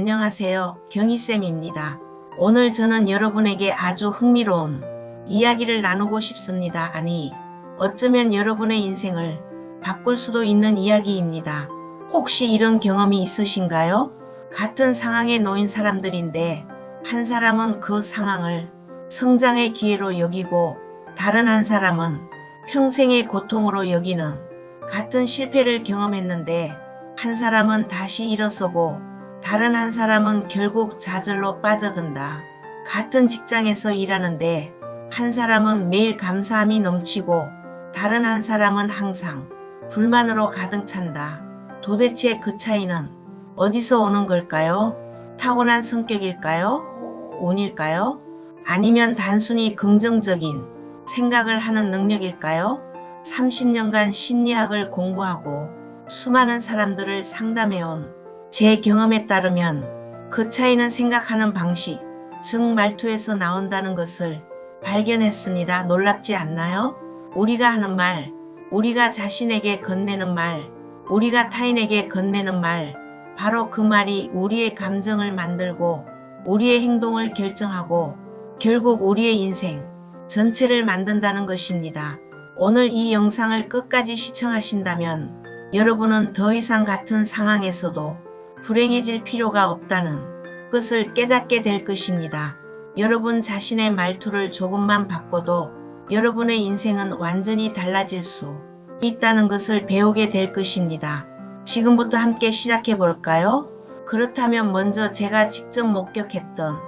안녕하세요. 경희쌤입니다. 오늘 저는 여러분에게 아주 흥미로운 이야기를 나누고 싶습니다. 아니, 어쩌면 여러분의 인생을 바꿀 수도 있는 이야기입니다. 혹시 이런 경험이 있으신가요? 같은 상황에 놓인 사람들인데 한 사람은 그 상황을 성장의 기회로 여기고 다른 한 사람은 평생의 고통으로 여기는, 같은 실패를 경험했는데 한 사람은 다시 일어서고 다른 한 사람은 결국 좌절로 빠져든다. 같은 직장에서 일하는데 한 사람은 매일 감사함이 넘치고 다른 한 사람은 항상 불만으로 가득 찬다. 도대체 그 차이는 어디서 오는 걸까요? 타고난 성격일까요? 운일까요? 아니면 단순히 긍정적인 생각을 하는 능력일까요? 30년간 심리학을 공부하고 수많은 사람들을 상담해온 제 경험에 따르면 그 차이는 생각하는 방식, 즉 말투에서 나온다는 것을 발견했습니다. 놀랍지 않나요? 우리가 하는 말, 우리가 자신에게 건네는 말, 우리가 타인에게 건네는 말, 바로 그 말이 우리의 감정을 만들고 우리의 행동을 결정하고 결국 우리의 인생 전체를 만든다는 것입니다. 오늘 이 영상을 끝까지 시청하신다면 여러분은 더 이상 같은 상황에서도 불행해질 필요가 없다는 것을 깨닫게 될 것입니다. 여러분 자신의 말투를 조금만 바꿔도 여러분의 인생은 완전히 달라질 수 있다는 것을 배우게 될 것입니다. 지금부터 함께 시작해 볼까요? 그렇다면 먼저 제가 직접 목격했던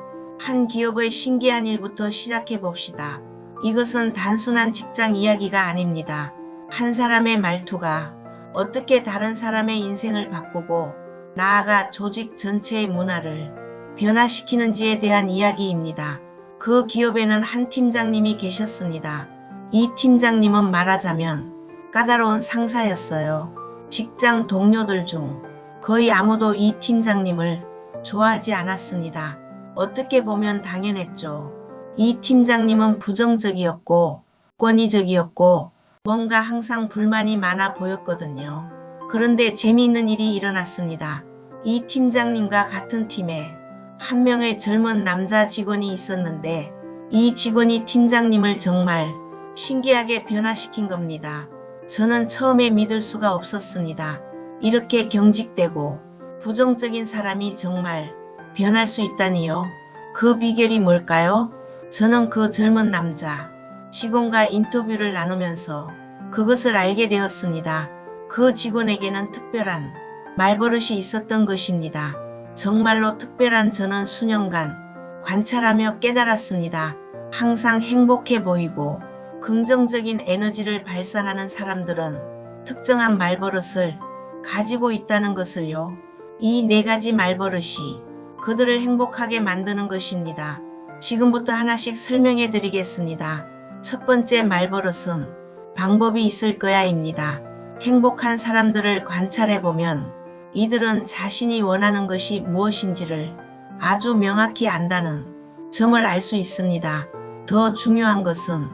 한 기업의 신기한 일부터 시작해 봅시다. 이것은 단순한 직장 이야기가 아닙니다. 한 사람의 말투가 어떻게 다른 사람의 인생을 바꾸고 나아가 조직 전체의 문화를 변화시키는지에 대한 이야기입니다. 그 기업에는 한 팀장님이 계셨습니다. 이 팀장님은 말하자면 까다로운 상사였어요. 직장 동료들 중 거의 아무도 이 팀장님을 좋아하지 않았습니다. 어떻게 보면 당연했죠. 이 팀장님은 부정적이었고 권위적이었고 뭔가 항상 불만이 많아 보였거든요. 그런데 재미있는 일이 일어났습니다. 이 팀장님과 같은 팀에 한 명의 젊은 남자 직원이 있었는데 이 직원이 팀장님을 정말 신기하게 변화시킨 겁니다. 저는 처음에 믿을 수가 없었습니다. 이렇게 경직되고 부정적인 사람이 정말 변할 수 있다니요. 그 비결이 뭘까요? 저는 그 젊은 남자 직원과 인터뷰를 나누면서 그것을 알게 되었습니다. 그 직원에게는 특별한 말버릇이 있었던 것입니다. 정말로 특별한. 저는 수년간 관찰하며 깨달았습니다. 항상 행복해 보이고 긍정적인 에너지를 발산하는 사람들은 특정한 말버릇을 가지고 있다는 것을요. 이 네 가지 말버릇이 그들을 행복하게 만드는 것입니다. 지금부터 하나씩 설명해 드리겠습니다. 첫 번째 말버릇은 방법이 있을 거야입니다. 행복한 사람들을 관찰해보면 이들은 자신이 원하는 것이 무엇인지를 아주 명확히 안다는 점을 알 수 있습니다. 더 중요한 것은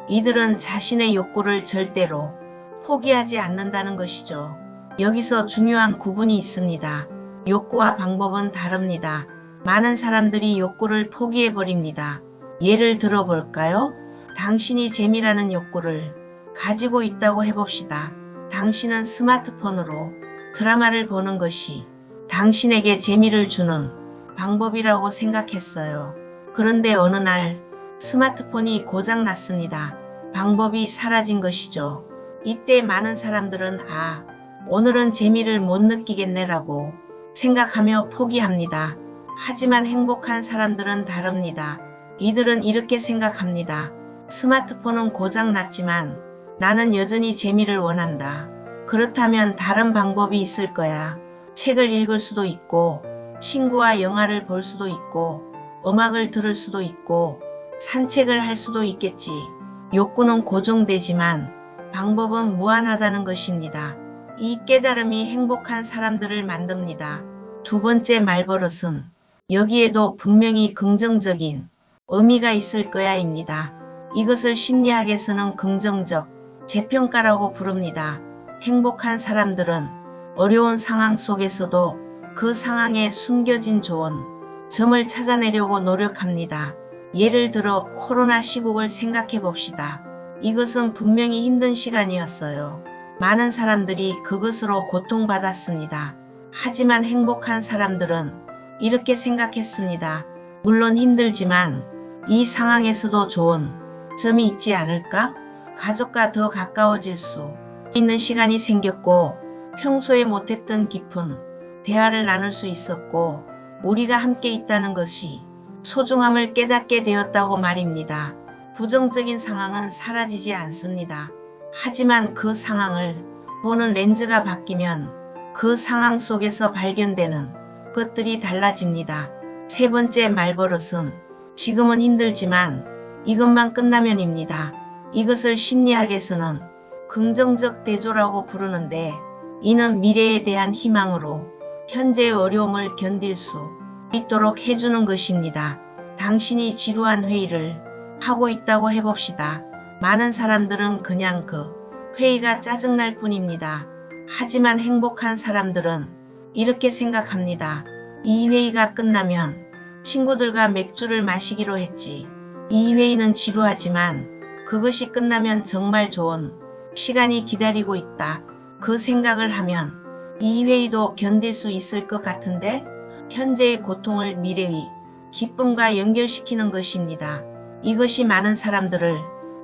이들은 자신의 욕구를 절대로 포기하지 않는다는 것이죠. 여기서 중요한 구분이 있습니다. 욕구와 방법은 다릅니다. 많은 사람들이 욕구를 포기해버립니다. 예를 들어 볼까요? 당신이 재미라는 욕구를 가지고 있다고 해봅시다. 당신은 스마트폰으로 드라마를 보는 것이 당신에게 재미를 주는 방법이라고 생각했어요. 그런데 어느 날 스마트폰이 고장 났습니다. 방법이 사라진 것이죠. 이때 많은 사람들은 오늘은 재미를 못 느끼겠네라고 생각하며 포기합니다. 하지만 행복한 사람들은 다릅니다. 이들은 이렇게 생각합니다. 스마트폰은 고장 났지만 나는 여전히 재미를 원한다. 그렇다면 다른 방법이 있을 거야. 책을 읽을 수도 있고 친구와 영화를 볼 수도 있고 음악을 들을 수도 있고 산책을 할 수도 있겠지. 욕구는 고정되지만 방법은 무한하다는 것입니다. 이 깨달음이 행복한 사람들을 만듭니다. 두 번째 말버릇은 여기에도 분명히 긍정적인 의미가 있을 거야입니다. 이것을 심리학에서는 긍정적 재평가라고 부릅니다. 행복한 사람들은 어려운 상황 속에서도 그 상황에 숨겨진 좋은 점을 찾아내려고 노력합니다. 예를 들어 코로나 시국을 생각해 봅시다. 이것은 분명히 힘든 시간이었어요. 많은 사람들이 그것으로 고통받았습니다. 하지만 행복한 사람들은 이렇게 생각했습니다. 물론 힘들지만 이 상황에서도 좋은 점이 있지 않을까? 가족과 더 가까워질 수 있는 시간이 생겼고 평소에 못했던 깊은 대화를 나눌 수 있었고 우리가 함께 있다는 것이 소중함을 깨닫게 되었다고 말입니다. 부정적인 상황은 사라지지 않습니다. 하지만 그 상황을 보는 렌즈가 바뀌면 그 상황 속에서 발견되는 것들이 달라집니다. 세 번째 말버릇은 지금은 힘들지만 이것만 끝나면입니다. 이것을 심리학에서는 긍정적 대조라고 부르는데 이는 미래에 대한 희망으로 현재의 어려움을 견딜 수 있도록 해주는 것입니다. 당신이 지루한 회의를 하고 있다고 해봅시다. 많은 사람들은 그냥 그 회의가 짜증날 뿐입니다. 하지만 행복한 사람들은 이렇게 생각합니다. 이 회의가 끝나면 친구들과 맥주를 마시기로 했지. 이 회의는 지루하지만 그것이 끝나면 정말 좋은 시간이 기다리고 있다. 그 생각을 하면 이 회의도 견딜 수 있을 것 같은데 현재의 고통을 미래의 기쁨과 연결시키는 것입니다. 이것이 많은 사람들을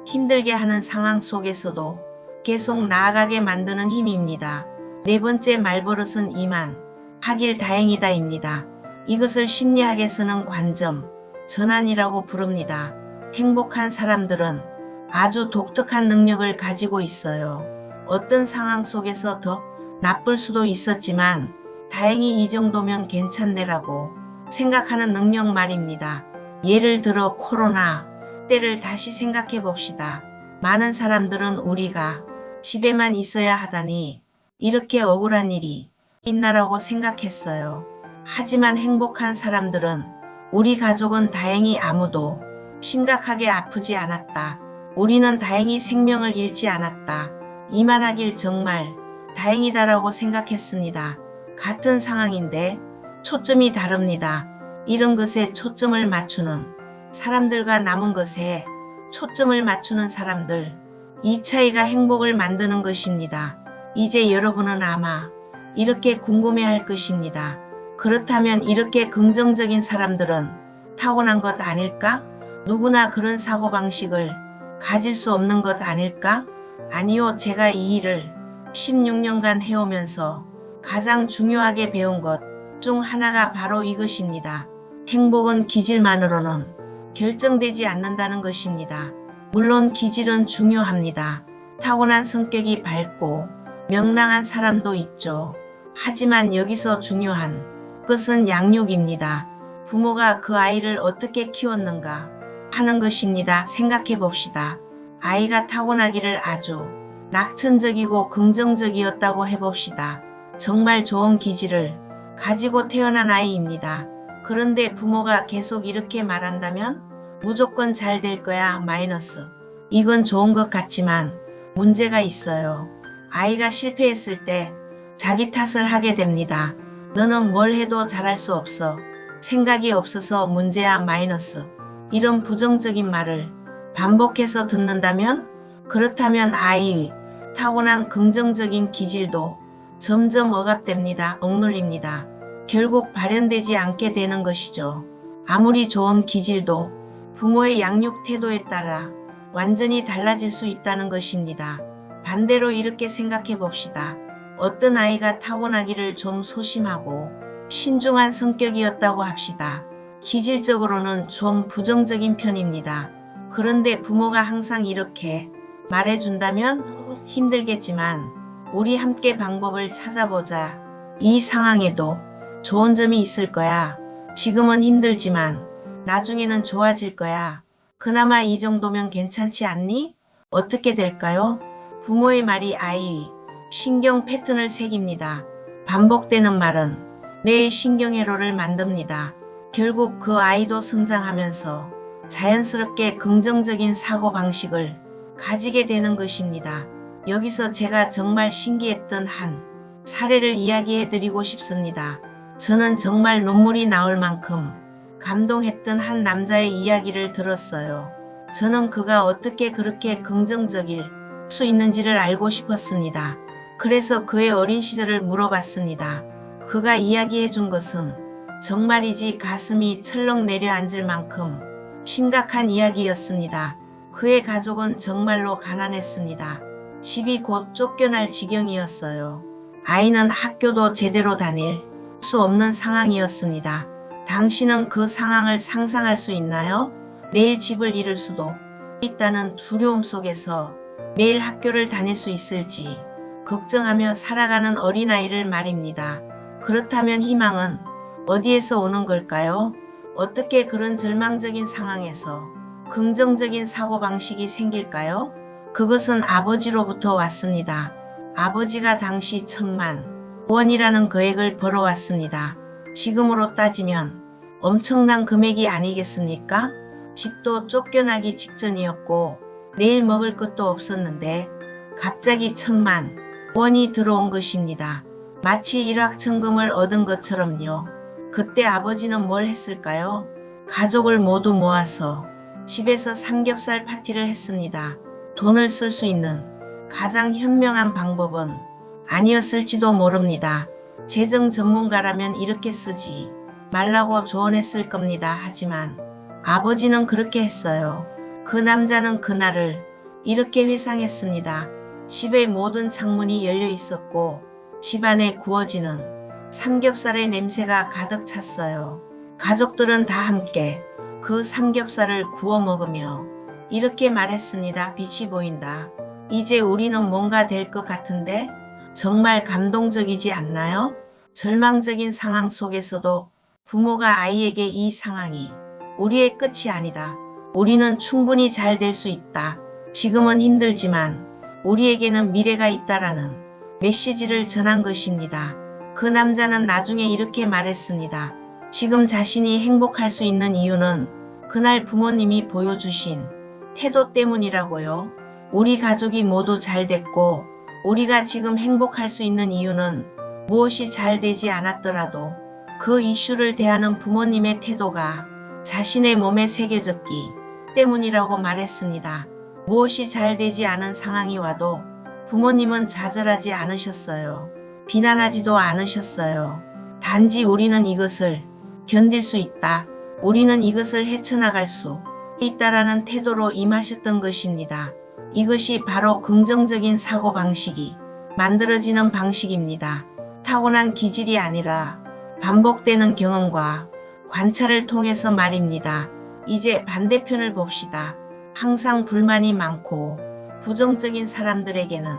힘들게 하는 상황 속에서도 계속 나아가게 만드는 힘입니다. 네 번째 말버릇은 이만 하길 다행이다입니다. 이것을 심리학에서는 관점 전환이라고 부릅니다. 행복한 사람들은 아주 독특한 능력을 가지고 있어요. 어떤 상황 속에서 더 나쁠 수도 있었지만 다행히 이 정도면 괜찮네라고 생각하는 능력 말입니다. 예를 들어 코로나 때를 다시 생각해 봅시다. 많은 사람들은 우리가 집에만 있어야 하다니 이렇게 억울한 일이 있나라고 생각했어요. 하지만 행복한 사람들은 우리 가족은 다행히 아무도 심각하게 아프지 않았다. 우리는 다행히 생명을 잃지 않았다. 이만하길 정말 다행이다라고 생각했습니다. 같은 상황인데 초점이 다릅니다. 이런 것에 초점을 맞추는 사람들과 남은 것에 초점을 맞추는 사람들, 이 차이가 행복을 만드는 것입니다. 이제 여러분은 아마 이렇게 궁금해할 것입니다. 그렇다면 이렇게 긍정적인 사람들은 타고난 것 아닐까? 누구나 그런 사고방식을 가질 수 없는 것 아닐까? 아니요, 제가 이 일을 16년간 해오면서 가장 중요하게 배운 것 중 하나가 바로 이것입니다. 행복은 기질만으로는 결정되지 않는다는 것입니다. 물론 기질은 중요합니다. 타고난 성격이 밝고 명랑한 사람도 있죠. 하지만 여기서 중요한 것은 양육입니다. 부모가 그 아이를 어떻게 키웠는가 하는 것입니다. 생각해 봅시다. 아이가 타고나기를 아주 낙천적이고 긍정적이었다고 해봅시다. 정말 좋은 기질을 가지고 태어난 아이입니다. 그런데 부모가 계속 이렇게 말한다면 무조건 잘 될 거야 마이너스. 이건 좋은 것 같지만 문제가 있어요. 아이가 실패했을 때 자기 탓을 하게 됩니다. 너는 뭘 해도 잘할 수 없어. 생각이 없어서 문제야 마이너스. 이런 부정적인 말을 반복해서 듣는다면 그렇다면 아이의 타고난 긍정적인 기질도 점점 억압됩니다. 억눌립니다. 결국 발현되지 않게 되는 것이죠. 아무리 좋은 기질도 부모의 양육 태도에 따라 완전히 달라질 수 있다는 것입니다. 반대로 이렇게 생각해 봅시다. 어떤 아이가 타고나기를 좀 소심하고 신중한 성격이었다고 합시다. 기질적으로는 좀 부정적인 편입니다. 그런데 부모가 항상 이렇게 말해준다면 힘들겠지만 우리 함께 방법을 찾아보자. 이 상황에도 좋은 점이 있을 거야. 지금은 힘들지만 나중에는 좋아질 거야. 그나마 이 정도면 괜찮지 않니? 어떻게 될까요? 부모의 말이 아이의 신경 패턴을 새깁니다. 반복되는 말은 뇌의 신경회로를 만듭니다. 결국 그 아이도 성장하면서 자연스럽게 긍정적인 사고방식을 가지게 되는 것입니다. 여기서 제가 정말 신기했던 한 사례를 이야기해 드리고 싶습니다. 저는 정말 눈물이 나올 만큼 감동했던 한 남자의 이야기를 들었어요. 저는 그가 어떻게 그렇게 긍정적일 수 있는지를 알고 싶었습니다. 그래서 그의 어린 시절을 물어봤습니다. 그가 이야기해 준 것은 정말이지 가슴이 철렁 내려앉을 만큼 심각한 이야기였습니다. 그의 가족은 정말로 가난했습니다. 집이 곧 쫓겨날 지경이었어요. 아이는 학교도 제대로 다닐 수 없는 상황이었습니다. 당신은 그 상황을 상상할 수 있나요? 내일 집을 잃을 수도 있다는 두려움 속에서 매일 학교를 다닐 수 있을지 걱정하며 살아가는 어린아이를 말입니다. 그렇다면 희망은 어디에서 오는 걸까요? 어떻게 그런 절망적인 상황에서 긍정적인 사고방식이 생길까요? 그것은 아버지로부터 왔습니다. 아버지가 당시 1,000만 원이라는 계획을 벌어왔습니다. 지금으로 따지면 엄청난 금액이 아니겠습니까? 집도 쫓겨나기 직전이었고 내일 먹을 것도 없었는데 갑자기 1,000만 원이 들어온 것입니다. 마치 일확천금을 얻은 것처럼요. 그때 아버지는 뭘 했을까요? 가족을 모두 모아서 집에서 삼겹살 파티를 했습니다. 돈을 쓸 수 있는 가장 현명한 방법은 아니었을지도 모릅니다. 재정 전문가라면 이렇게 쓰지 말라고 조언했을 겁니다. 하지만 아버지는 그렇게 했어요. 그 남자는 그날을 이렇게 회상했습니다. 집의 모든 창문이 열려 있었고 집안에 구워지는 삼겹살의 냄새가 가득 찼어요. 가족들은 다 함께 그 삼겹살을 구워 먹으며 이렇게 말했습니다. 빛이 보인다. 이제 우리는 뭔가 될 것 같은데? 정말 감동적이지 않나요? 절망적인 상황 속에서도 부모가 아이에게 이 상황이 우리의 끝이 아니다. 우리는 충분히 잘 될 수 있다. 지금은 힘들지만 우리에게는 미래가 있다라는 메시지를 전한 것입니다. 그 남자는 나중에 이렇게 말했습니다. 지금 자신이 행복할 수 있는 이유는 그날 부모님이 보여주신 태도 때문이라고요. 우리 가족이 모두 잘 됐고 우리가 지금 행복할 수 있는 이유는 무엇이 잘 되지 않았더라도 그 이슈를 대하는 부모님의 태도가 자신의 몸에 새겨졌기 때문이라고 말했습니다. 무엇이 잘 되지 않은 상황이 와도 부모님은 좌절하지 않으셨어요. 비난하지도 않으셨어요. 단지 우리는 이것을 견딜 수 있다. 우리는 이것을 헤쳐나갈 수 있다라는 태도로 임하셨던 것입니다. 이것이 바로 긍정적인 사고방식이 만들어지는 방식입니다. 타고난 기질이 아니라 반복되는 경험과 관찰을 통해서 말입니다. 이제 반대편을 봅시다. 항상 불만이 많고 부정적인 사람들에게는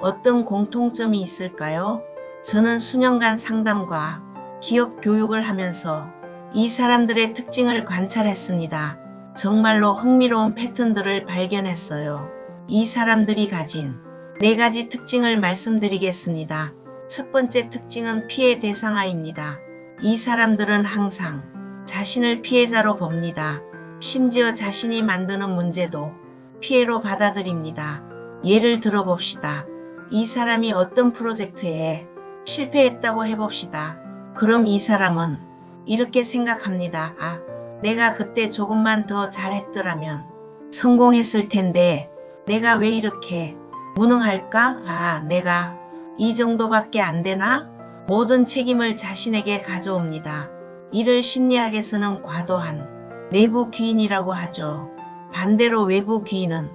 어떤 공통점이 있을까요? 저는 수년간 상담과 기업 교육을 하면서 이 사람들의 특징을 관찰했습니다. 정말로 흥미로운 패턴들을 발견했어요. 이 사람들이 가진 4가지 특징을 말씀드리겠습니다. 첫 번째 특징은 피해 대상화입니다. 이 사람들은 항상 자신을 피해자로 봅니다. 심지어 자신이 만드는 문제도 피해로 받아들입니다. 예를 들어봅시다. 이 사람이 어떤 프로젝트에 실패했다고 해봅시다. 그럼 이 사람은 이렇게 생각합니다. 아, 내가 그때 조금만 더 잘했더라면 성공했을 텐데 내가 왜 이렇게 무능할까? 아, 내가 이 정도밖에 안 되나? 모든 책임을 자신에게 가져옵니다. 이를 심리학에서는 과도한 내부 귀인이라고 하죠. 반대로 외부 귀인은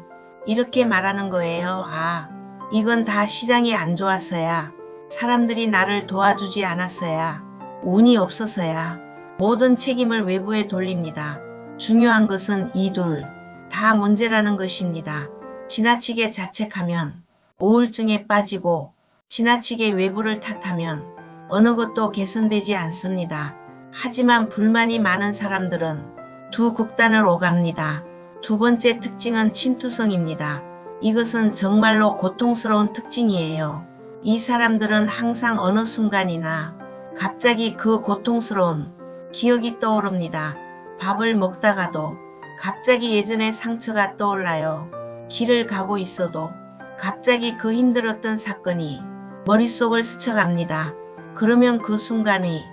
이렇게 말하는 거예요. 아, 이건 다 시장이 안 좋아서야, 사람들이 나를 도와주지 않았어야, 운이 없어서야. 모든 책임을 외부에 돌립니다. 중요한 것은 이 둘 다 문제라는 것입니다. 지나치게 자책하면 우울증에 빠지고 지나치게 외부를 탓하면 어느 것도 개선되지 않습니다. 하지만 불만이 많은 사람들은 두 극단을 오갑니다. 두 번째 특징은 침투성입니다. 이것은 정말로 고통스러운 특징이에요. 이 사람들은 항상 어느 순간이나 갑자기 그 고통스러운 기억이 떠오릅니다. 밥을 먹다가도 갑자기 예전의 상처가 떠올라요. 길을 가고 있어도 갑자기 그 힘들었던 사건이 머릿속을 스쳐갑니다. 그러면 그 순간의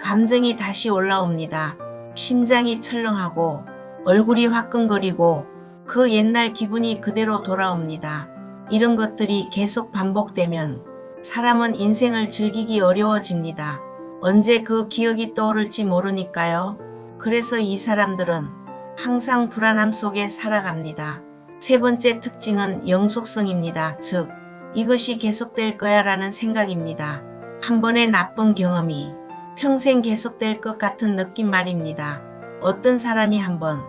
감정이 다시 올라옵니다. 심장이 철렁하고 얼굴이 화끈거리고 그 옛날 기분이 그대로 돌아옵니다. 이런 것들이 계속 반복되면 사람은 인생을 즐기기 어려워집니다. 언제 그 기억이 떠오를지 모르니까요. 그래서 이 사람들은 항상 불안함 속에 살아갑니다. 세 번째 특징은 영속성입니다. 즉, 이것이 계속될 거야 라는 생각입니다. 한 번의 나쁜 경험이 평생 계속될 것 같은 느낌 말입니다. 어떤 사람이 한번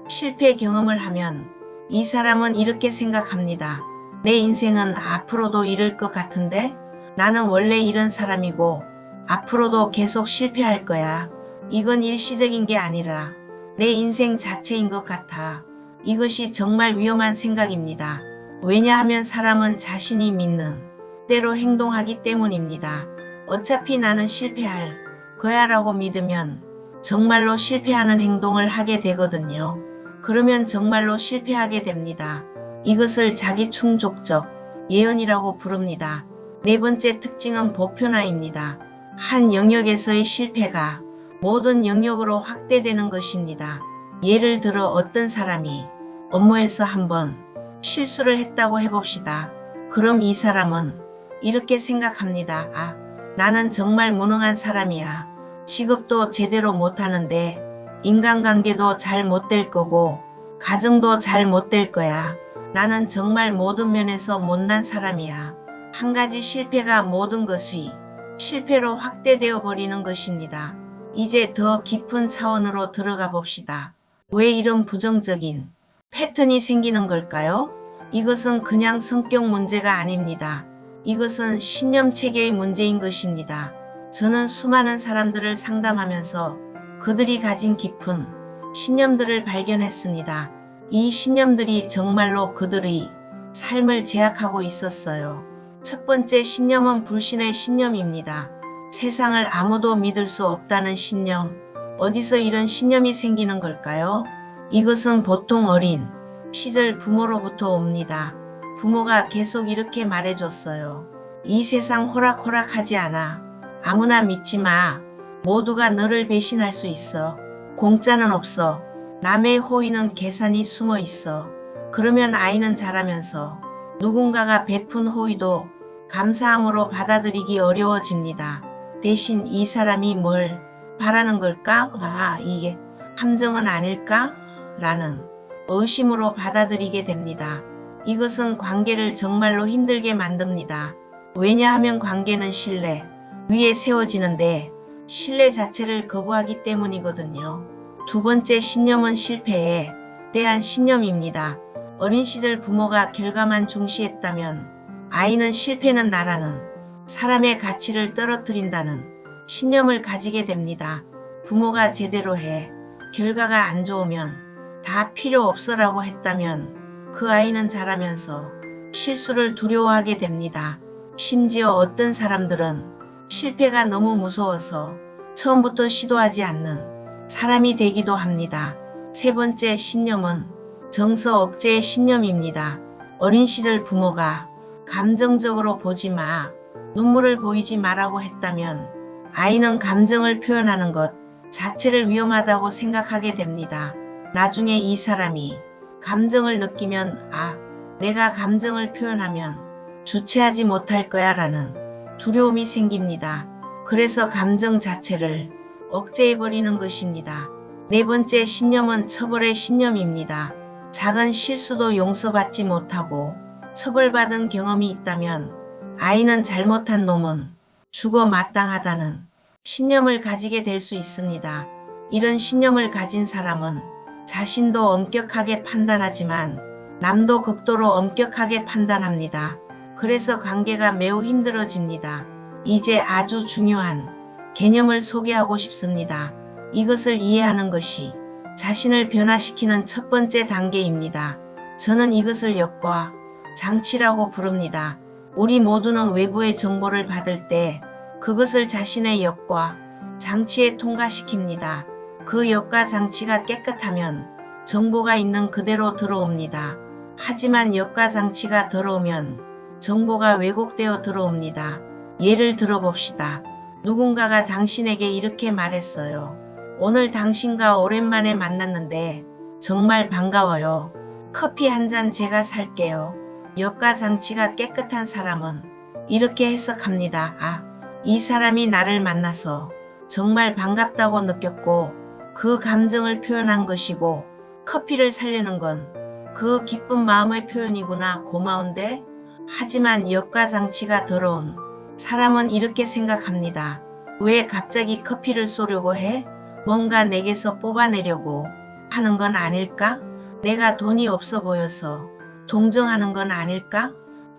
실패 경험을 하면 이 사람은 이렇게 생각합니다. 내 인생은 앞으로도 이럴 것 같은데? 나는 원래 이런 사람이고 앞으로도 계속 실패할 거야. 이건 일시적인 게 아니라 내 인생 자체인 것 같아. 이것이 정말 위험한 생각입니다. 왜냐하면 사람은 자신이 믿는 대로 행동하기 때문입니다. 어차피 나는 실패할 거야 라고 믿으면 정말로 실패하는 행동을 하게 되거든요. 그러면 정말로 실패하게 됩니다. 이것을 자기충족적 예언이라고 부릅니다. 네 번째 특징은 보편화입니다. 한 영역에서의 실패가 모든 영역으로 확대되는 것입니다. 예를 들어 어떤 사람이 업무에서 한번 실수를 했다고 해봅시다. 그럼 이 사람은 이렇게 생각합니다. 아, 나는 정말 무능한 사람이야. 직업도 제대로 못하는데 인간관계도 잘 못 될 거고 가정도 잘 못 될 거야. 나는 정말 모든 면에서 못난 사람이야. 한 가지 실패가 모든 것이 실패로 확대되어 버리는 것입니다. 이제 더 깊은 차원으로 들어가 봅시다. 왜 이런 부정적인 패턴이 생기는 걸까요? 이것은 그냥 성격 문제가 아닙니다. 이것은 신념 체계의 문제인 것입니다. 저는 수많은 사람들을 상담하면서 그들이 가진 깊은 신념들을 발견했습니다. 이 신념들이 정말로 그들의 삶을 제약하고 있었어요. 첫 번째 신념은 불신의 신념입니다. 세상을 아무도 믿을 수 없다는 신념. 어디서 이런 신념이 생기는 걸까요? 이것은 보통 어린 시절 부모로부터 옵니다. 부모가 계속 이렇게 말해줬어요. 이 세상 호락호락하지 않아. 아무나 믿지 마. 모두가 너를 배신할 수 있어. 공짜는 없어. 남의 호의는 계산이 숨어 있어. 그러면 아이는 자라면서 누군가가 베푼 호의도 감사함으로 받아들이기 어려워집니다. 대신 이 사람이 뭘 바라는 걸까? 아, 이게 함정은 아닐까? 라는 의심으로 받아들이게 됩니다. 이것은 관계를 정말로 힘들게 만듭니다. 왜냐하면 관계는 신뢰 위에 세워지는데 신뢰 자체를 거부하기 때문이거든요. 두 번째 신념은 실패에 대한 신념입니다. 어린 시절 부모가 결과만 중시했다면 아이는 실패는 나라는 사람의 가치를 떨어뜨린다는 신념을 가지게 됩니다. 부모가 제대로 해 결과가 안 좋으면 다 필요 없어라고 했다면 그 아이는 자라면서 실수를 두려워하게 됩니다. 심지어 어떤 사람들은 실패가 너무 무서워서 처음부터 시도하지 않는 사람이 되기도 합니다. 세 번째 신념은 정서 억제의 신념입니다. 어린 시절 부모가 감정적으로 보지 마, 눈물을 보이지 마라고 했다면 아이는 감정을 표현하는 것 자체를 위험하다고 생각하게 됩니다. 나중에 이 사람이 감정을 느끼면 아, 내가 감정을 표현하면 주체하지 못할 거야 라는 두려움이 생깁니다. 그래서 감정 자체를 억제해버리는 것입니다. 네 번째 신념은 처벌의 신념입니다. 작은 실수도 용서받지 못하고 처벌받은 경험이 있다면 아이는 잘못한 놈은 죽어 마땅하다는 신념을 가지게 될 수 있습니다. 이런 신념을 가진 사람은 자신도 엄격하게 판단하지만 남도 극도로 엄격하게 판단합니다. 그래서 관계가 매우 힘들어집니다. 이제 아주 중요한 개념을 소개하고 싶습니다. 이것을 이해하는 것이 자신을 변화시키는 첫 번째 단계입니다. 저는 이것을 역과 장치라고 부릅니다. 우리 모두는 외부의 정보를 받을 때 그것을 자신의 역과 장치에 통과시킵니다. 그 역과 장치가 깨끗하면 정보가 있는 그대로 들어옵니다. 하지만 역과 장치가 더러우면 정보가 왜곡되어 들어옵니다. 예를 들어 봅시다. 누군가가 당신에게 이렇게 말했어요. 오늘 당신과 오랜만에 만났는데 정말 반가워요. 커피 한 잔 제가 살게요. 역가장치가 깨끗한 사람은 이렇게 해석합니다. 아, 이 사람이 나를 만나서 정말 반갑다고 느꼈고 그 감정을 표현한 것이고 커피를 살려는 건 그 기쁜 마음의 표현이구나. 고마운데? 하지만 역가장치가 더러운 사람은 이렇게 생각합니다. 왜 갑자기 커피를 쏘려고 해? 뭔가 내게서 뽑아내려고 하는 건 아닐까? 내가 돈이 없어 보여서 동정하는 건 아닐까?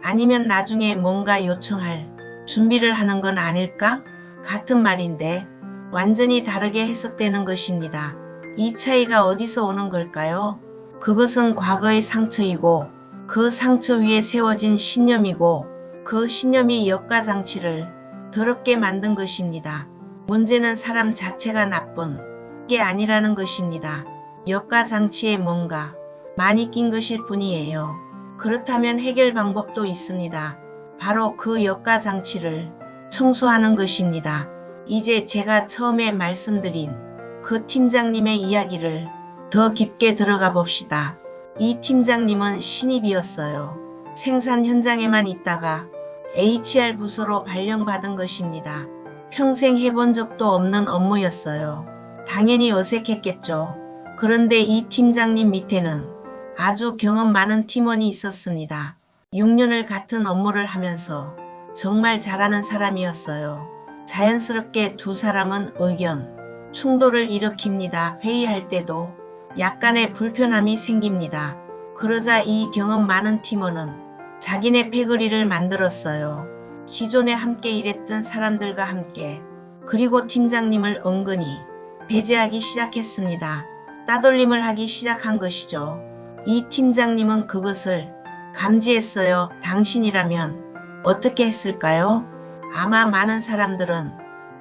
아니면 나중에 뭔가 요청할 준비를 하는 건 아닐까? 같은 말인데 완전히 다르게 해석되는 것입니다. 이 차이가 어디서 오는 걸까요? 그것은 과거의 상처이고 그 상처 위에 세워진 신념이고 그 신념이 역가장치를 더럽게 만든 것입니다. 문제는 사람 자체가 나쁜 게 아니라는 것입니다. 역가장치에 뭔가 많이 낀 것일 뿐이에요. 그렇다면 해결 방법도 있습니다. 바로 그 역가장치를 청소하는 것입니다. 이제 제가 처음에 말씀드린 그 팀장님의 이야기를 더 깊게 들어가 봅시다. 이 팀장님은 신입이었어요. 생산 현장에만 있다가 HR 부서로 발령받은 것입니다. 평생 해본 적도 없는 업무였어요. 당연히 어색했겠죠. 그런데 이 팀장님 밑에는 아주 경험 많은 팀원이 있었습니다. 6년을 같은 업무를 하면서 정말 잘하는 사람이었어요. 자연스럽게 두 사람은 의견 충돌을 일으킵니다. 회의할 때도 약간의 불편함이 생깁니다. 그러자 이 경험 많은 팀원은 자기네 패거리를 만들었어요. 기존에 함께 일했던 사람들과 함께. 그리고 팀장님을 은근히 배제하기 시작했습니다. 따돌림을 하기 시작한 것이죠. 이 팀장님은 그것을 감지했어요. 당신이라면 어떻게 했을까요? 아마 많은 사람들은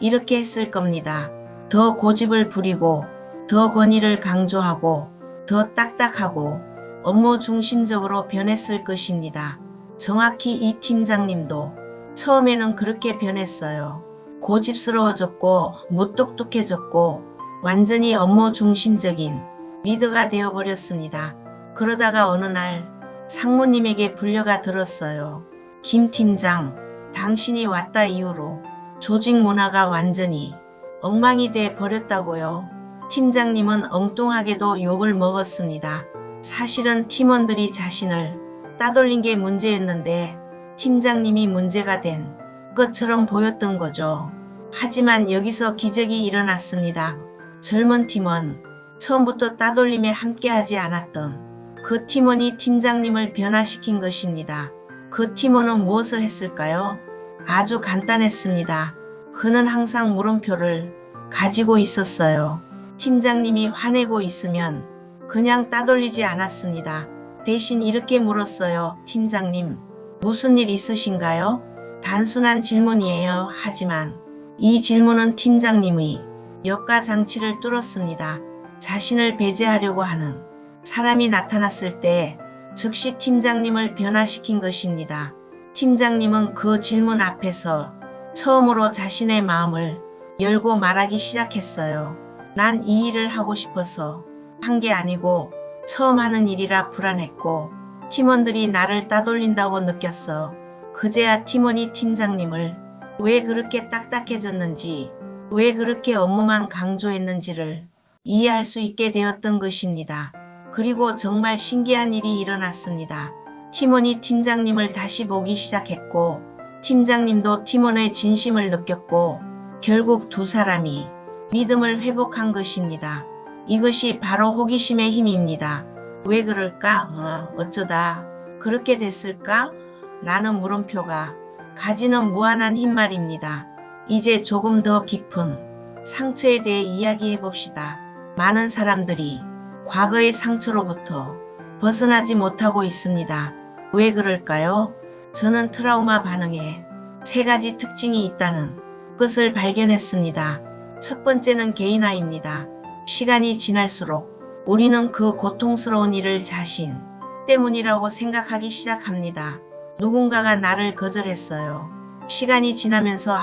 이렇게 했을 겁니다. 더 고집을 부리고 더 권위를 강조하고 더 딱딱하고 업무 중심적으로 변했을 것입니다. 정확히 이 팀장님도 처음에는 그렇게 변했어요. 고집스러워졌고 무뚝뚝해졌고 완전히 업무 중심적인 리더가 되어버렸습니다. 그러다가 어느 날 상무님에게 불려가 들었어요. 김 팀장, 당신이 왔다 이후로 조직 문화가 완전히 엉망이 돼 버렸다고요. 팀장님은 엉뚱하게도 욕을 먹었습니다. 사실은 팀원들이 자신을 따돌린 게 문제였는데 팀장님이 문제가 된 것처럼 보였던 거죠. 하지만 여기서 기적이 일어났습니다. 젊은 팀원, 처음부터 따돌림에 함께하지 않았던 그 팀원이 팀장님을 변화시킨 것입니다. 그 팀원은 무엇을 했을까요? 아주 간단했습니다. 그는 항상 물음표를 가지고 있었어요. 팀장님이 화내고 있으면 그냥 따돌리지 않았습니다. 대신 이렇게 물었어요. 팀장님, 무슨 일 있으신가요? 단순한 질문이에요. 하지만 이 질문은 팀장님의 역가장치를 뚫었습니다. 자신을 배제하려고 하는 사람이 나타났을 때 즉시 팀장님을 변화시킨 것입니다. 팀장님은 그 질문 앞에서 처음으로 자신의 마음을 열고 말하기 시작했어요. 난 이 일을 하고 싶어서 한 게 아니고 처음 하는 일이라 불안했고 팀원들이 나를 따돌린다고 느꼈어. 그제야 팀원이 팀장님을 왜 그렇게 딱딱해졌는지, 왜 그렇게 업무만 강조했는지를 이해할 수 있게 되었던 것입니다. 그리고 정말 신기한 일이 일어났습니다. 팀원이 팀장님을 다시 보기 시작했고 팀장님도 팀원의 진심을 느꼈고 결국 두 사람이 믿음을 회복한 것입니다. 이것이 바로 호기심의 힘입니다. 왜 그럴까? 어쩌다 그렇게 됐을까? 라는 물음표가 가지는 무한한 힘 말입니다. 이제 조금 더 깊은 상처에 대해 이야기해 봅시다. 많은 사람들이 과거의 상처로부터 벗어나지 못하고 있습니다. 왜 그럴까요? 저는 트라우마 반응에 세 가지 특징이 있다는 것을 발견했습니다. 첫 번째는 개인화입니다. 시간이 지날수록 우리는 그 고통스러운 일을 자신 때문이라고 생각하기 시작합니다. 누군가가 나를 거절했어요. 시간이 지나면서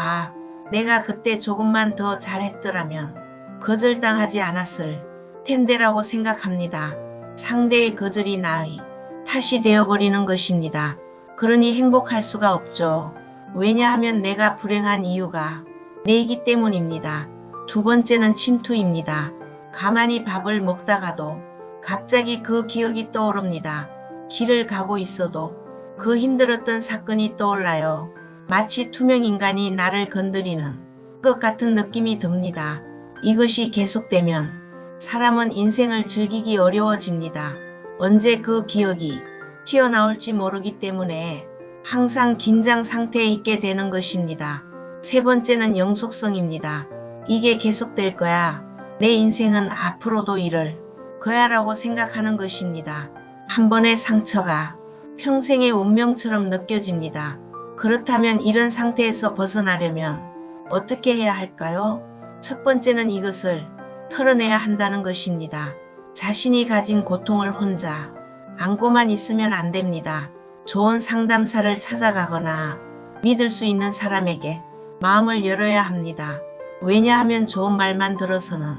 내가 그때 조금만 더 잘했더라면 거절당하지 않았을 텐데라고 생각합니다. 상대의 거절이 나의 탓이 되어버리는 것입니다. 그러니 행복할 수가 없죠. 왜냐하면 내가 불행한 이유가 내이기 때문입니다. 두 번째는 침투입니다. 가만히 밥을 먹다가도 갑자기 그 기억이 떠오릅니다. 길을 가고 있어도 그 힘들었던 사건이 떠올라요. 마치 투명인간이 나를 건드리는 것 같은 느낌이 듭니다. 이것이 계속되면 사람은 인생을 즐기기 어려워집니다. 언제 그 기억이 튀어나올지 모르기 때문에 항상 긴장 상태에 있게 되는 것입니다. 세 번째는 영속성입니다. 이게 계속될 거야. 내 인생은 앞으로도 이럴 거야 라고 생각하는 것입니다. 한 번의 상처가 평생의 운명처럼 느껴집니다. 그렇다면 이런 상태에서 벗어나려면 어떻게 해야 할까요? 첫 번째는 이것을 털어내야 한다는 것입니다. 자신이 가진 고통을 혼자 안고만 있으면 안 됩니다. 좋은 상담사를 찾아가거나 믿을 수 있는 사람에게 마음을 열어야 합니다. 왜냐하면 좋은 말만 들어서는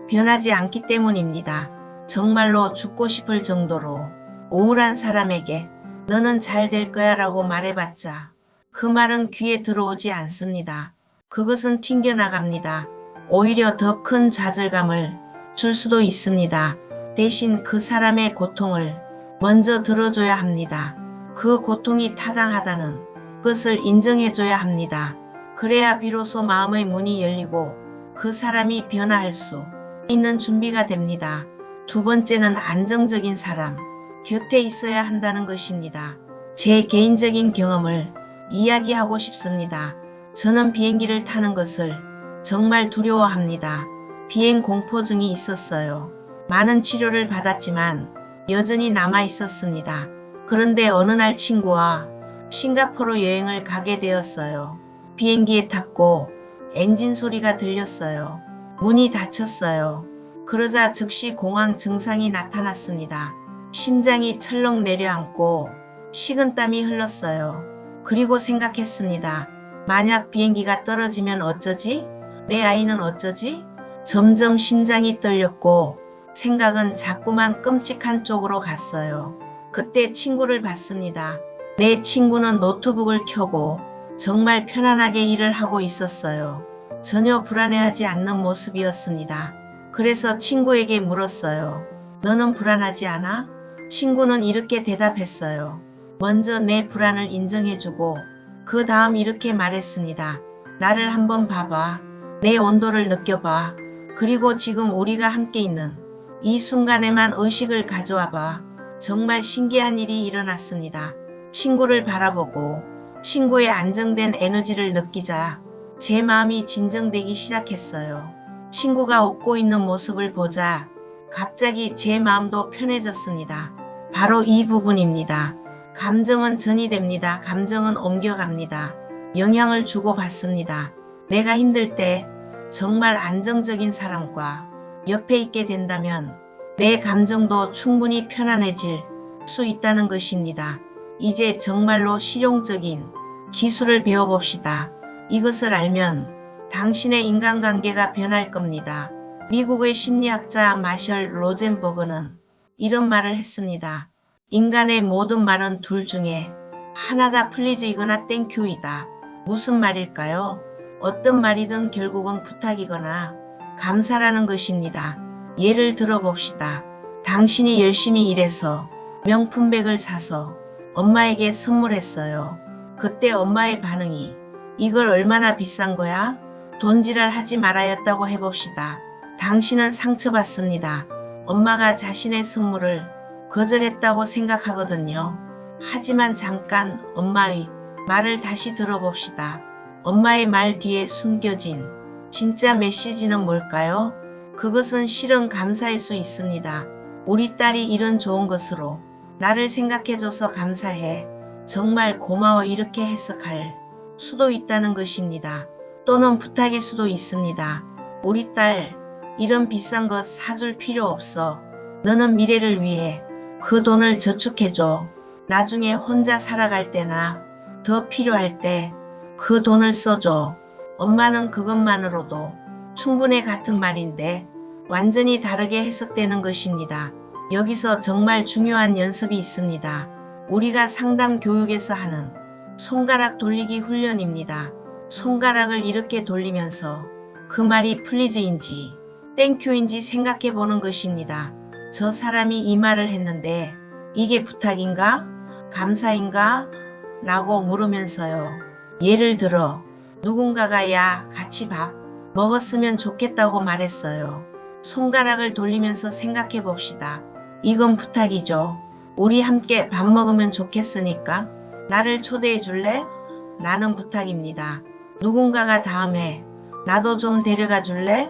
변하지 않기 때문입니다. 정말로 죽고 싶을 정도로 우울한 사람에게 너는 잘 될 거야 라고 말해봤자 그 말은 귀에 들어오지 않습니다. 그것은 튕겨나갑니다. 오히려 더 큰 좌절감을 줄 수도 있습니다. 대신 그 사람의 고통을 먼저 들어줘야 합니다. 그 고통이 타당하다는 것을 인정해줘야 합니다. 그래야 비로소 마음의 문이 열리고 그 사람이 변화할 수 있는 준비가 됩니다. 두 번째는 안정적인 사람 곁에 있어야 한다는 것입니다. 제 개인적인 경험을 이야기하고 싶습니다. 저는 비행기를 타는 것을 정말 두려워합니다. 비행 공포증이 있었어요. 많은 치료를 받았지만 여전히 남아 있었습니다. 그런데 어느 날 친구와 싱가포르 여행을 가게 되었어요. 비행기에 탔고 엔진 소리가 들렸어요. 문이 닫혔어요. 그러자 즉시 공황 증상이 나타났습니다. 심장이 철렁 내려앉고 식은땀이 흘렀어요. 그리고 생각했습니다. 만약 비행기가 떨어지면 어쩌지? 내 아이는 어쩌지? 점점 심장이 떨렸고 생각은 자꾸만 끔찍한 쪽으로 갔어요. 그때 친구를 봤습니다. 내 친구는 노트북을 켜고 정말 편안하게 일을 하고 있었어요. 전혀 불안해하지 않는 모습이었습니다. 그래서 친구에게 물었어요. 너는 불안하지 않아? 친구는 이렇게 대답했어요. 먼저 내 불안을 인정해주고 그 다음 이렇게 말했습니다. 나를 한번 봐봐. 내 온도를 느껴봐. 그리고 지금 우리가 함께 있는 이 순간에만 의식을 가져와봐. 정말 신기한 일이 일어났습니다. 친구를 바라보고 친구의 안정된 에너지를 느끼자 제 마음이 진정되기 시작했어요. 친구가 웃고 있는 모습을 보자 갑자기 제 마음도 편해졌습니다. 바로 이 부분입니다. 감정은 전이됩니다. 감정은 옮겨갑니다. 영향을 주고받습니다. 내가 힘들 때 정말 안정적인 사람과 옆에 있게 된다면 내 감정도 충분히 편안해질 수 있다는 것입니다. 이제 정말로 실용적인 기술을 배워봅시다. 이것을 알면 당신의 인간관계가 변할 겁니다. 미국의 심리학자 마셜 로젠버그는 이런 말을 했습니다. 인간의 모든 말은 둘 중에 하나가 플리즈이거나 땡큐이다. 무슨 말일까요? 어떤 말이든 결국은 부탁이거나 감사라는 것입니다. 예를 들어봅시다. 당신이 열심히 일해서 명품백을 사서 엄마에게 선물했어요. 그때 엄마의 반응이 이걸 얼마나 비싼 거야? 돈지랄 하지 말아였다고 해봅시다. 당신은 상처받습니다. 엄마가 자신의 선물을 거절했다고 생각하거든요. 하지만 잠깐 엄마의 말을 다시 들어봅시다. 엄마의 말 뒤에 숨겨진 진짜 메시지는 뭘까요? 그것은 실은 감사일 수 있습니다. 우리 딸이 이런 좋은 것으로 나를 생각해줘서 감사해. 정말 고마워 이렇게 해석할 수도 있다는 것입니다. 또는 부탁일 수도 있습니다. 우리 딸 이런 비싼 것 사줄 필요 없어. 너는 미래를 위해 그 돈을 저축해줘. 나중에 혼자 살아갈 때나 더 필요할 때 그 돈을 써줘. 엄마는 그것만으로도 충분해 같은 말인데 완전히 다르게 해석되는 것입니다. 여기서 정말 중요한 연습이 있습니다. 우리가 상담 교육에서 하는 손가락 돌리기 훈련입니다. 손가락을 이렇게 돌리면서 그 말이 플리즈인지 땡큐인지 생각해 보는 것입니다. 저 사람이 이 말을 했는데 이게 부탁인가? 감사인가? 라고 물으면서요. 예를 들어 누군가가 야 같이 밥 먹었으면 좋겠다고 말했어요. 손가락을 돌리면서 생각해 봅시다. 이건 부탁이죠. 우리 함께 밥 먹으면 좋겠으니까 나를 초대해 줄래? 라는 부탁입니다. 누군가가 다음에 나도 좀 데려가 줄래?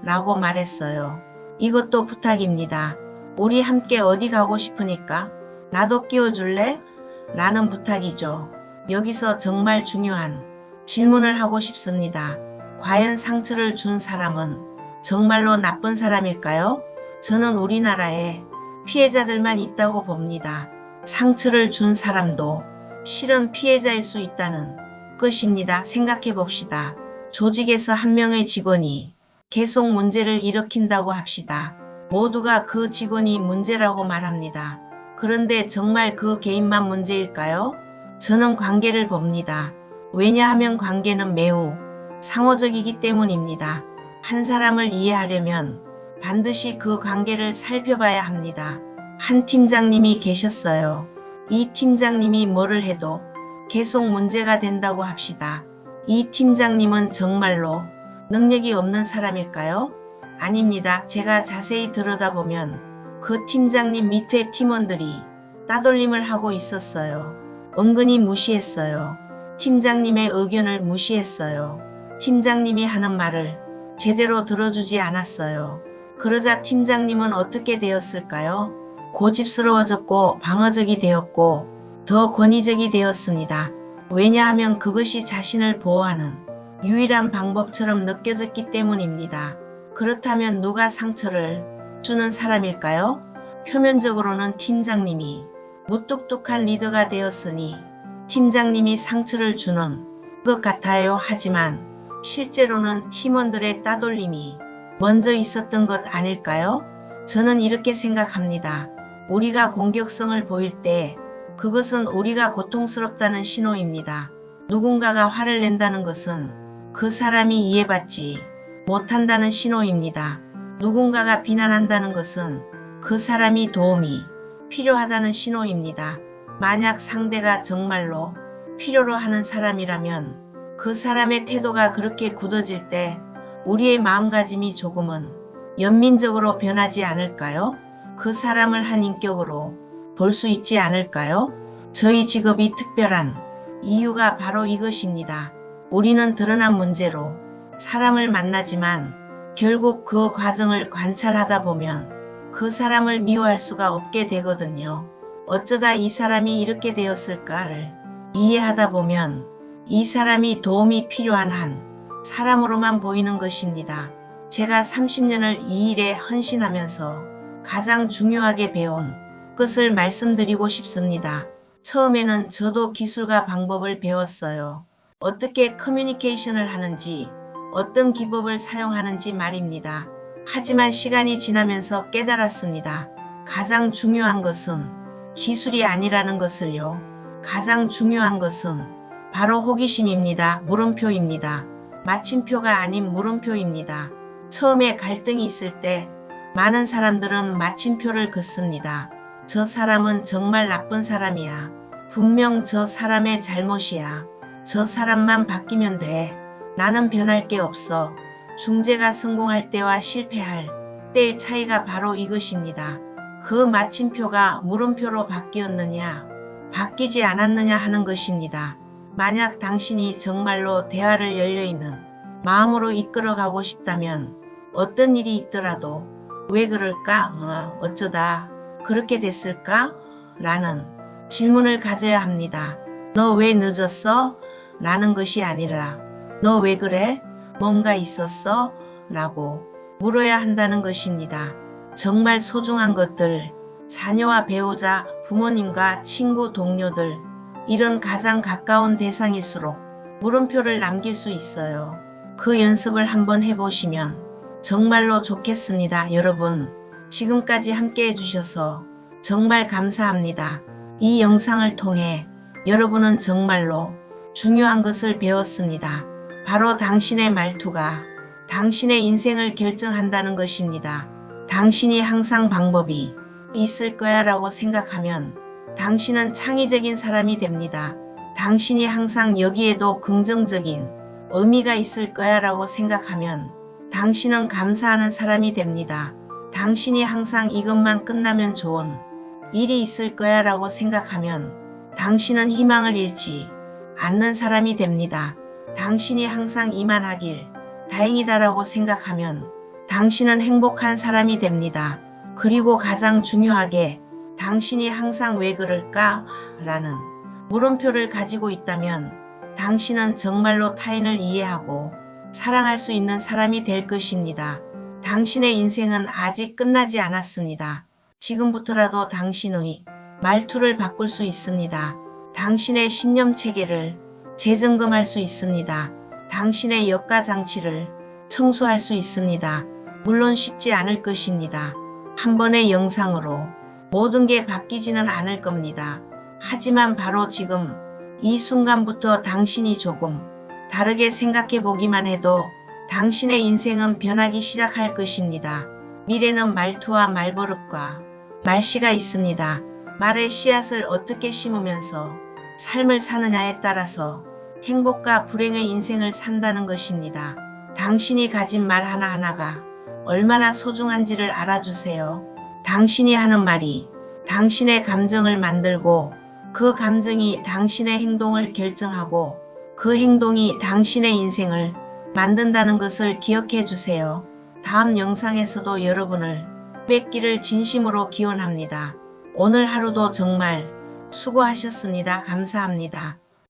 라고 말했어요. 이것도 부탁입니다. 우리 함께 어디 가고 싶으니까 나도 끼워줄래? 라는 부탁이죠. 여기서 정말 중요한 질문을 하고 싶습니다. 과연 상처를 준 사람은 정말로 나쁜 사람일까요? 저는 우리나라에 피해자들만 있다고 봅니다. 상처를 준 사람도 실은 피해자일 수 있다는 것입니다. 생각해 봅시다. 조직에서 한 명의 직원이 계속 문제를 일으킨다고 합시다. 모두가 그 직원이 문제라고 말합니다. 그런데 정말 그 개인만 문제일까요? 저는 관계를 봅니다. 왜냐하면 관계는 매우 상호적이기 때문입니다. 한 사람을 이해하려면 반드시 그 관계를 살펴봐야 합니다. 한 팀장님이 계셨어요. 이 팀장님이 뭐를 해도 계속 문제가 된다고 합시다. 이 팀장님은 정말로 능력이 없는 사람일까요? 아닙니다. 제가 자세히 들여다보면 그 팀장님 밑에 팀원들이 따돌림을 하고 있었어요. 은근히 무시했어요. 팀장님의 의견을 무시했어요. 팀장님이 하는 말을 제대로 들어주지 않았어요. 그러자 팀장님은 어떻게 되었을까요? 고집스러워졌고 방어적이 되었고 더 권위적이 되었습니다. 왜냐하면 그것이 자신을 보호하는 유일한 방법처럼 느껴졌기 때문입니다. 그렇다면 누가 상처를 주는 사람일까요? 표면적으로는 팀장님이 무뚝뚝한 리더가 되었으니 팀장님이 상처를 주는 것 같아요. 하지만 실제로는 팀원들의 따돌림이 먼저 있었던 것 아닐까요? 저는 이렇게 생각합니다. 우리가 공격성을 보일 때 그것은 우리가 고통스럽다는 신호입니다. 누군가가 화를 낸다는 것은 그 사람이 이해받지 못한다는 신호입니다. 누군가가 비난한다는 것은 그 사람이 도움이 필요하다는 신호입니다. 만약 상대가 정말로 필요로 하는 사람이라면 그 사람의 태도가 그렇게 굳어질 때 우리의 마음가짐이 조금은 연민적으로 변하지 않을까요? 그 사람을 한 인격으로 볼 수 있지 않을까요? 저희 직업이 특별한 이유가 바로 이것입니다. 우리는 드러난 문제로 사람을 만나지만 결국 그 과정을 관찰하다 보면 그 사람을 미워할 수가 없게 되거든요. 어쩌다 이 사람이 이렇게 되었을까를 이해하다 보면 이 사람이 도움이 필요한 한 사람으로만 보이는 것입니다. 제가 30년을 이 일에 헌신하면서 가장 중요하게 배운 것을 말씀드리고 싶습니다. 처음에는 저도 기술과 방법을 배웠어요. 어떻게 커뮤니케이션을 하는지, 어떤 기법을 사용하는지 말입니다. 하지만 시간이 지나면서 깨달았습니다. 가장 중요한 것은 기술이 아니라는 것을요. 가장 중요한 것은 바로 호기심입니다. 물음표입니다. 마침표가 아닌 물음표입니다. 처음에 갈등이 있을 때 많은 사람들은 마침표를 긋습니다. 저 사람은 정말 나쁜 사람이야. 분명 저 사람의 잘못이야. 저 사람만 바뀌면 돼. 나는 변할 게 없어. 중재가 성공할 때와 실패할 때의 차이가 바로 이것입니다. 그 마침표가 물음표로 바뀌었느냐, 바뀌지 않았느냐 하는 것입니다. 만약 당신이 정말로 대화를 열려있는 마음으로 이끌어가고 싶다면 어떤 일이 있더라도 왜 그럴까? 어쩌다 그렇게 됐을까? 라는 질문을 가져야 합니다. 너 왜 늦었어? 라는 것이 아니라 너 왜 그래? 뭔가 있었어? 라고 물어야 한다는 것입니다. 정말 소중한 것들, 자녀와 배우자, 부모님과 친구, 동료들, 이런 가장 가까운 대상일수록 물음표를 남길 수 있어요. 그 연습을 한번 해보시면 정말로 좋겠습니다. 여러분, 지금까지 함께 해주셔서 정말 감사합니다. 이 영상을 통해 여러분은 정말로 중요한 것을 배웠습니다. 바로 당신의 말투가 당신의 인생을 결정한다는 것입니다. 당신이 항상 방법이 있을 거야 라고 생각하면 당신은 창의적인 사람이 됩니다. 당신이 항상 여기에도 긍정적인 의미가 있을 거야 라고 생각하면 당신은 감사하는 사람이 됩니다. 당신이 항상 이것만 끝나면 좋은 일이 있을 거야 라고 생각하면 당신은 희망을 잃지 않는 사람이 됩니다. 당신이 항상 이만하길 다행이다라고 생각하면 당신은 행복한 사람이 됩니다. 그리고 가장 중요하게 당신이 항상 왜 그럴까? 라는 물음표를 가지고 있다면 당신은 정말로 타인을 이해하고 사랑할 수 있는 사람이 될 것입니다. 당신의 인생은 아직 끝나지 않았습니다. 지금부터라도 당신의 말투를 바꿀 수 있습니다. 당신의 신념 체계를 재점검할 수 있습니다. 당신의 역가장치를 청소할 수 있습니다. 물론 쉽지 않을 것입니다. 한 번의 영상으로 모든 게 바뀌지는 않을 겁니다. 하지만 바로 지금 이 순간부터 당신이 조금 다르게 생각해 보기만 해도 당신의 인생은 변하기 시작할 것입니다. 미래는 말투와 말버릇과 말씨가 있습니다. 말의 씨앗을 어떻게 심으면서 삶을 사느냐에 따라서 행복과 불행의 인생을 산다는 것입니다. 당신이 가진 말 하나하나가 얼마나 소중한지를 알아주세요. 당신이 하는 말이 당신의 감정을 만들고 그 감정이 당신의 행동을 결정하고 그 행동이 당신의 인생을 만든다는 것을 기억해 주세요. 다음 영상에서도 여러분을 뵙기를 진심으로 기원합니다. 오늘 하루도 정말 수고하셨습니다. 감사합니다.